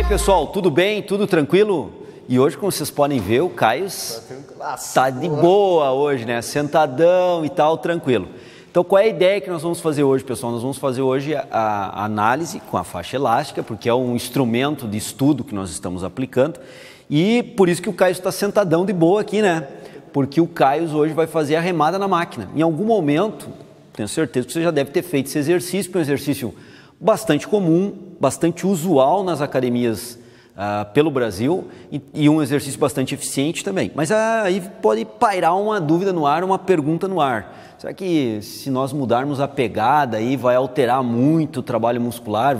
pessoal, tudo bem? Tudo tranquilo? E hoje, como vocês podem ver, o Caio está de boa hoje, né? Sentadão e tal, tranquilo. Então, qual é a ideia que nós vamos fazer hoje, pessoal? Nós vamos fazer hoje a análise com a faixa elástica, porque é um instrumento de estudo que nós estamos aplicando. E por isso que o Caio está sentadão de boa aqui, né? Porque o Caio hoje vai fazer a remada na máquina. Em algum momento, tenho certeza que você já deve ter feito esse exercício, que é um exercício bastante comum, bastante usual nas academias pelo Brasil e um exercício bastante eficiente também. Mas aí pode pairar uma dúvida no ar, uma pergunta no ar. Será que se nós mudarmos a pegada aí vai alterar muito o trabalho muscular?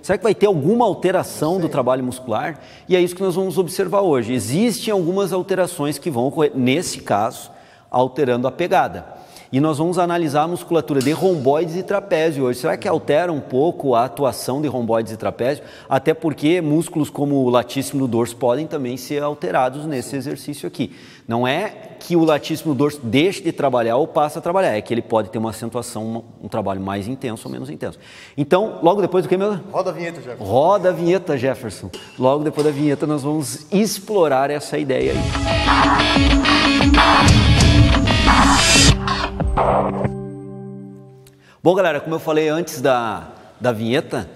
Será que vai ter alguma alteração do trabalho muscular? E é isso que nós vamos observar hoje. Existem algumas alterações que vão ocorrer, nesse caso, alterando a pegada. E nós vamos analisar a musculatura de romboides e trapézio hoje. Será que altera um pouco a atuação de romboides e trapézio? Até porque músculos como o latíssimo do dorso podem também ser alterados nesse exercício aqui. Não é que o latíssimo do dorso deixe de trabalhar ou passe a trabalhar, é que ele pode ter uma acentuação, um trabalho mais intenso ou menos intenso. Então, logo depois do que mesmo? Roda a vinheta, Jefferson. Roda a vinheta, Jefferson. Logo depois da vinheta nós vamos explorar essa ideia aí. Bom, galera, como eu falei antes da vinheta,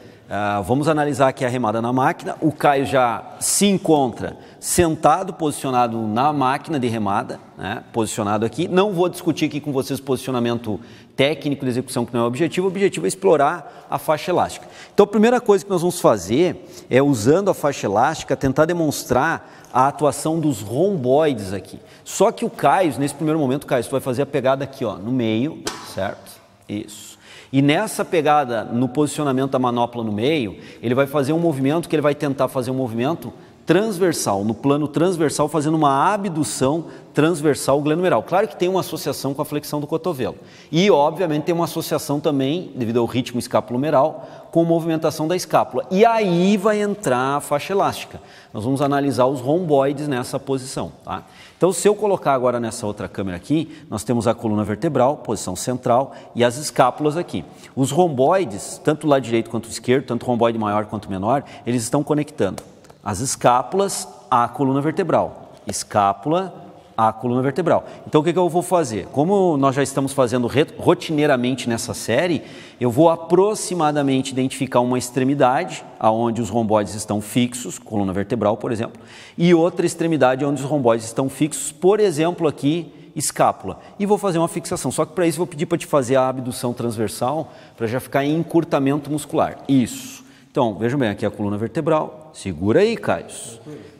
vamos analisar aqui a remada na máquina. O Caio já se encontra sentado, posicionado na máquina de remada, né? Posicionado aqui. Não vou discutir aqui com vocês posicionamento técnico de execução, que não é o objetivo é explorar a faixa elástica. Então, a primeira coisa que nós vamos fazer é, usando a faixa elástica, tentar demonstrar a atuação dos romboides aqui. Só que o Caio, nesse primeiro momento, Caio, você vai fazer a pegada aqui, ó, no meio, certo? Isso. E nessa pegada, no posicionamento da manopla no meio, ele vai fazer um movimento que ele vai tentar fazer um movimento transversal, no plano transversal, fazendo uma abdução transversal glenomeral. Claro que tem uma associação com a flexão do cotovelo. E, obviamente, tem uma associação também, devido ao ritmo escapulomeral, com movimentação da escápula. E aí vai entrar a faixa elástica. Nós vamos analisar os romboides nessa posição, tá? Então, se eu colocar agora nessa outra câmera aqui, nós temos a coluna vertebral, posição central, e as escápulas aqui. Os romboides, tanto o lado direito quanto o esquerdo, tanto o romboide maior quanto o menor, eles estão conectando as escápulas à coluna vertebral. Escápula à coluna vertebral. Então, o que eu vou fazer? Como nós já estamos fazendo rotineiramente nessa série, eu vou aproximadamente identificar uma extremidade onde os romboides estão fixos, coluna vertebral, por exemplo, e outra extremidade onde os romboides estão fixos, por exemplo, aqui, escápula. E vou fazer uma fixação. Só que para isso eu vou pedir para te fazer a abdução transversal, para já ficar em encurtamento muscular. Isso. Então, vejam bem, aqui a coluna vertebral. Segura aí, Caio.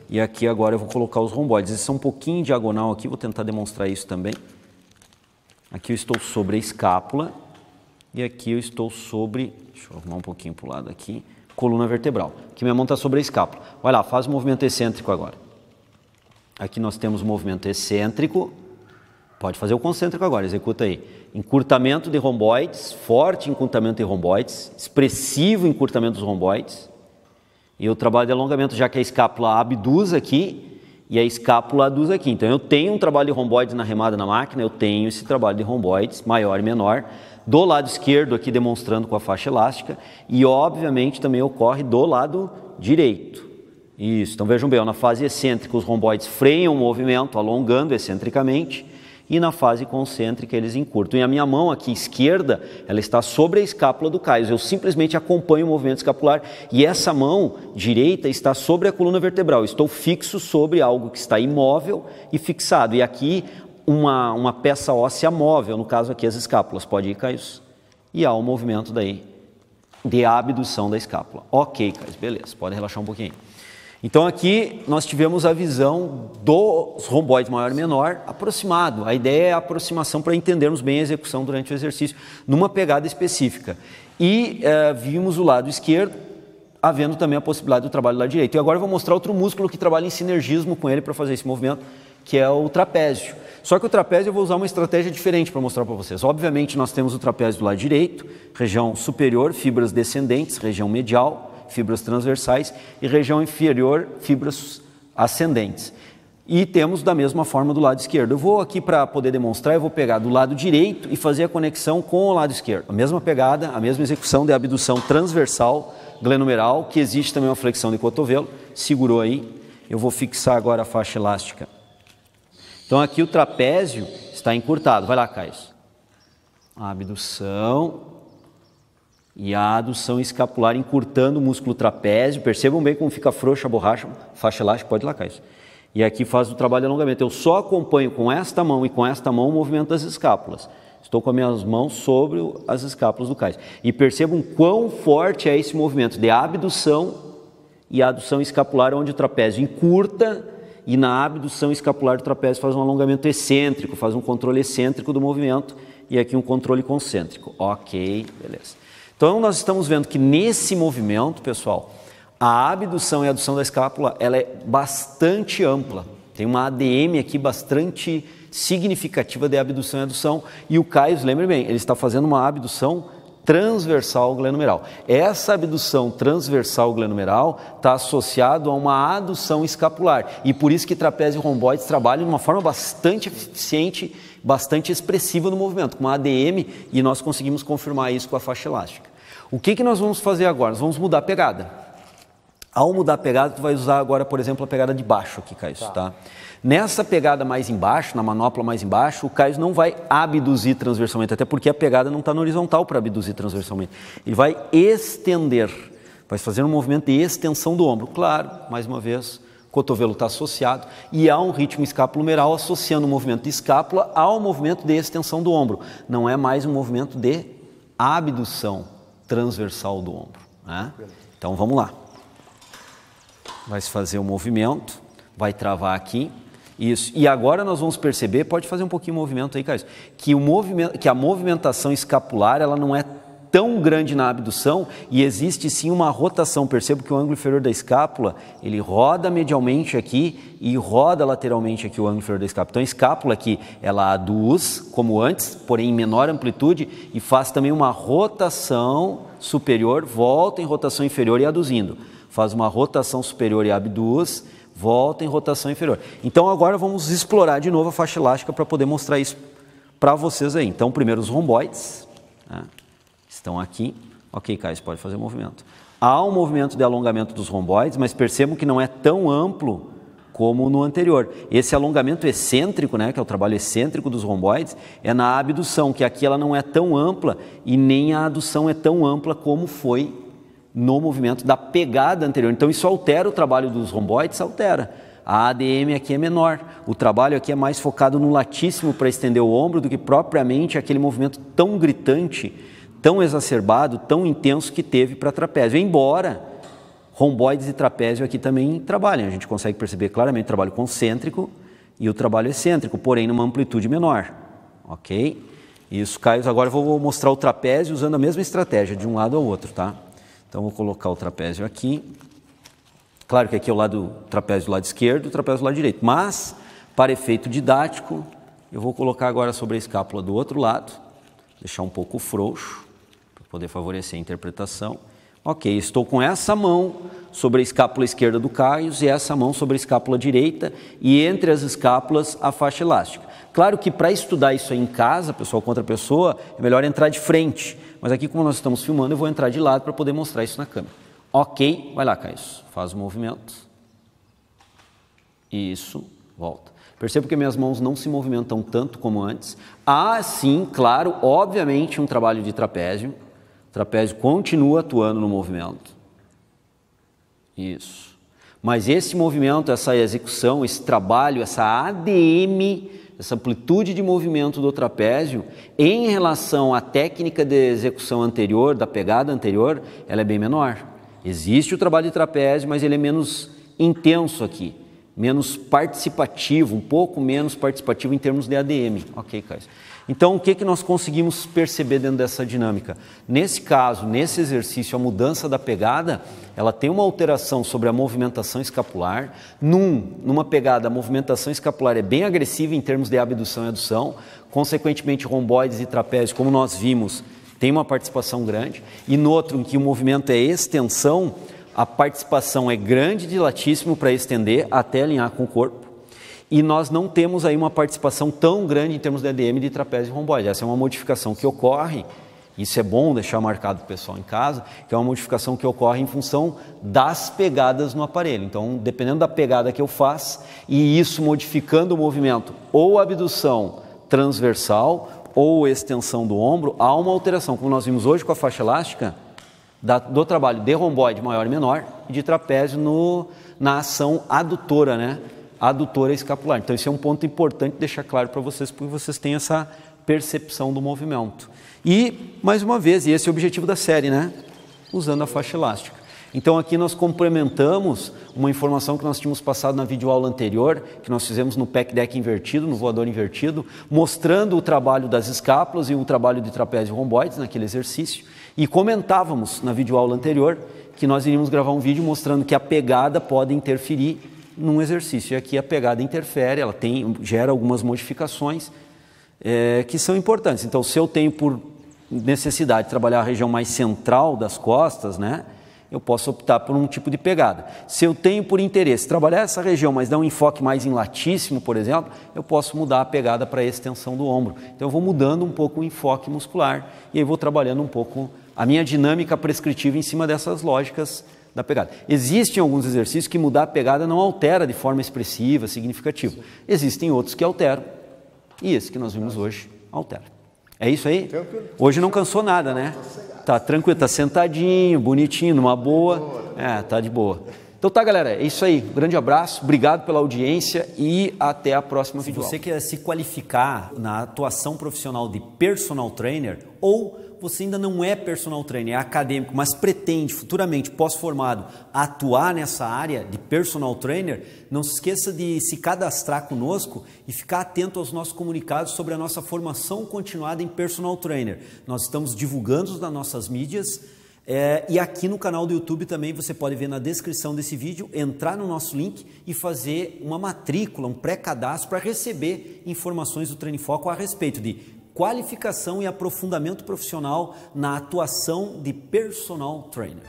E aqui agora eu vou colocar os romboides. Eles são um pouquinho diagonal aqui, vou tentar demonstrar isso também. Aqui eu estou sobre a escápula e aqui eu estou sobre, deixa eu arrumar um pouquinho para o lado aqui, coluna vertebral. Aqui minha mão está sobre a escápula. Vai lá, faz o movimento excêntrico agora. Aqui nós temos o movimento excêntrico. Pode fazer o concêntrico agora, executa aí. Encurtamento de romboides, forte encurtamento de romboides, expressivo encurtamento dos romboides. E o trabalho de alongamento, já que a escápula abduz aqui e a escápula aduz aqui. Então, eu tenho um trabalho de romboides na remada na máquina, eu tenho esse trabalho de romboides, maior e menor, do lado esquerdo aqui demonstrando com a faixa elástica e, obviamente, também ocorre do lado direito. Isso, então vejam bem, na fase excêntrica os romboides freiam o movimento, alongando excentricamente, e na fase concêntrica eles encurtam. E a minha mão aqui esquerda, ela está sobre a escápula do Caio. Eu simplesmente acompanho o movimento escapular e essa mão direita está sobre a coluna vertebral. Estou fixo sobre algo que está imóvel e fixado. E aqui uma peça óssea móvel, no caso aqui as escápulas. Pode ir, Caio? E há o movimento daí de abdução da escápula. Ok, Caio, beleza, pode relaxar um pouquinho. Então aqui nós tivemos a visão dos romboides maior e menor aproximado. A ideia é a aproximação para entendermos bem a execução durante o exercício numa pegada específica. E vimos o lado esquerdo, havendo também a possibilidade do trabalho do lado direito. E agora eu vou mostrar outro músculo que trabalha em sinergismo com ele para fazer esse movimento, que é o trapézio. Só que o trapézio eu vou usar uma estratégia diferente para mostrar para vocês. Obviamente nós temos o trapézio do lado direito, região superior, fibras descendentes, região medial, fibras transversais e região inferior, fibras ascendentes. E temos da mesma forma do lado esquerdo. Eu vou aqui para poder demonstrar, eu vou pegar do lado direito e fazer a conexão com o lado esquerdo. A mesma pegada, a mesma execução de abdução transversal glenumeral, que existe também uma flexão de cotovelo. Segurou aí. Eu vou fixar agora a faixa elástica. Então aqui o trapézio está encurtado. Vai lá, Caio. A abdução e a adução escapular encurtando o músculo trapézio. Percebam bem como fica frouxa a borracha, faixa elástica, pode ir lá, Caio. E aqui faz o trabalho de alongamento. Eu só acompanho com esta mão e com esta mão o movimento das escápulas. Estou com as minhas mãos sobre as escápulas do Caio. E percebam quão forte é esse movimento de abdução e a adução escapular, onde o trapézio encurta, e na abdução escapular do trapézio faz um alongamento excêntrico, faz um controle excêntrico do movimento, e aqui um controle concêntrico. Ok, beleza. Então nós estamos vendo que nesse movimento, pessoal, a abdução e a adução da escápula, ela é bastante ampla. Tem uma ADM aqui bastante significativa de abdução e adução, e o Caio, lembre bem, ele está fazendo uma abdução transversal glenumeral. Essa abdução transversal glenumeral está associada a uma adução escapular, e por isso que trapézio e romboides trabalham de uma forma bastante eficiente, bastante expressiva no movimento, com uma ADM, e nós conseguimos confirmar isso com a faixa elástica. O que nós vamos fazer agora? Nós vamos mudar a pegada. Ao mudar a pegada, tu vai usar agora, por exemplo, a pegada de baixo aqui, Caio, tá? Nessa pegada mais embaixo, na manopla mais embaixo, o Caio não vai abduzir transversalmente, até porque a pegada não está na horizontal para abduzir transversalmente. Ele vai estender, vai fazer um movimento de extensão do ombro. Claro, mais uma vez, o cotovelo está associado e há um ritmo escapulomeral associando o movimento de escápula ao movimento de extensão do ombro. Não é mais um movimento de abdução transversal do ombro, né? Então vamos lá. Vai se fazer o movimento, vai travar aqui, isso. E agora nós vamos perceber, pode fazer um pouquinho o movimento aí, Caio, que a movimentação escapular, ela não é tão grande na abdução e existe sim uma rotação. Percebo que o ângulo inferior da escápula, ele roda medialmente aqui e roda lateralmente aqui o ângulo inferior da escápula. Então a escápula aqui, ela aduz, como antes, porém em menor amplitude, e faz também uma rotação superior, volta em rotação inferior e aduzindo. Faz uma rotação superior e abduz, volta em rotação inferior. Então agora vamos explorar de novo a faixa elástica para poder mostrar isso para vocês aí. Então primeiro os romboides, né, estão aqui. Ok, Caio, você pode fazer o movimento. Há um movimento de alongamento dos romboides, mas percebam que não é tão amplo como no anterior. Esse alongamento excêntrico, né, que é o trabalho excêntrico dos romboides, é na abdução, que aqui ela não é tão ampla e nem a adução é tão ampla como foi no movimento da pegada anterior. Então isso altera o trabalho dos romboides, altera. A ADM aqui é menor, o trabalho aqui é mais focado no latíssimo para estender o ombro do que propriamente aquele movimento tão gritante, tão exacerbado, tão intenso que teve para trapézio. Embora romboides e trapézio aqui também trabalham, a gente consegue perceber claramente o trabalho concêntrico e o trabalho excêntrico, porém numa amplitude menor. Ok? Isso, Caio. Agora eu vou mostrar o trapézio usando a mesma estratégia, de um lado ao outro, tá? Então, vou colocar o trapézio aqui. Claro que aqui é o lado trapézio do lado esquerdo e o trapézio do lado direito. Mas, para efeito didático, eu vou colocar agora sobre a escápula do outro lado. Deixar um pouco frouxo, para poder favorecer a interpretação. Ok, estou com essa mão sobre a escápula esquerda do Caio e essa mão sobre a escápula direita. E entre as escápulas, a faixa elástica. Claro que para estudar isso aí em casa, pessoal contra pessoa, é melhor entrar de frente. Mas aqui, como nós estamos filmando, eu vou entrar de lado para poder mostrar isso na câmera. Ok, vai lá, Caio. Faz o movimento. Isso, volta. Percebo que minhas mãos não se movimentam tanto como antes. Há, sim, claro, obviamente, um trabalho de trapézio. O trapézio continua atuando no movimento. Isso. Mas esse movimento, essa execução, esse trabalho, essa ADM, essa amplitude de movimento do trapézio, em relação à técnica de execução anterior, da pegada anterior, ela é bem menor. Existe o trabalho de trapézio, mas ele é menos intenso aqui, menos participativo, um pouco menos participativo em termos de ADM. Ok, Caio. Então, o que nós conseguimos perceber dentro dessa dinâmica? Nesse caso, nesse exercício, a mudança da pegada, ela tem uma alteração sobre a movimentação escapular. Numa pegada, a movimentação escapular é bem agressiva em termos de abdução e adução. Consequentemente, romboides e trapézios, como nós vimos, tem uma participação grande. E no outro, em que o movimento é extensão, a participação é grande de latíssimo para estender até alinhar com o corpo. E nós não temos aí uma participação tão grande em termos de ADM de trapézio e romboide. Essa é uma modificação que ocorre Isso é bom deixar marcado para o pessoal em casa, que é uma modificação que ocorre em função das pegadas no aparelho. Então, dependendo da pegada que eu faço, e isso modificando o movimento ou abdução transversal ou extensão do ombro, há uma alteração, como nós vimos hoje com a faixa elástica, do trabalho de romboide maior e menor e de trapézio na ação adutora, né? Adutora escapular. Então, esse é um ponto importante deixar claro para vocês, porque vocês têm essa percepção do movimento. E, mais uma vez, e esse é o objetivo da série, né? Usando a faixa elástica. Então, aqui nós complementamos uma informação que nós tínhamos passado na videoaula anterior, que nós fizemos no pec deck invertido, no voador invertido, mostrando o trabalho das escápulas e o trabalho de trapézio romboides naquele exercício. E comentávamos na videoaula anterior que nós iríamos gravar um vídeo mostrando que a pegada pode interferir num exercício. E aqui a pegada interfere, ela gera algumas modificações que são importantes. Então, se eu tenho por necessidade de trabalhar a região mais central das costas, né, eu posso optar por um tipo de pegada. Se eu tenho por interesse trabalhar essa região, mas dar um enfoque mais em latíssimo, por exemplo, eu posso mudar a pegada para a extensão do ombro. Então, eu vou mudando um pouco o enfoque muscular e aí vou trabalhando um pouco a minha dinâmica prescritiva em cima dessas lógicas da pegada. Existem alguns exercícios que mudar a pegada não altera de forma expressiva, significativa. Existem outros que alteram. E esse que nós vimos hoje altera. É isso aí? Hoje não cansou nada, né? Tá tranquilo, tá sentadinho, bonitinho, numa boa. Tá de boa. Então tá, galera, é isso aí. Um grande abraço, obrigado pela audiência e até a próxima videoaula. Se você quer se qualificar na atuação profissional de personal trainer ou você ainda não é personal trainer, é acadêmico, mas pretende futuramente, pós-formado, atuar nessa área de personal trainer, não se esqueça de se cadastrar conosco e ficar atento aos nossos comunicados sobre a nossa formação continuada em personal trainer. Nós estamos divulgando nas nossas mídias e aqui no canal do YouTube também você pode ver na descrição desse vídeo, entrar no nosso link e fazer uma matrícula, um pré-cadastro para receber informações do Treino em Foco a respeito de qualificação e aprofundamento profissional na atuação de personal trainer.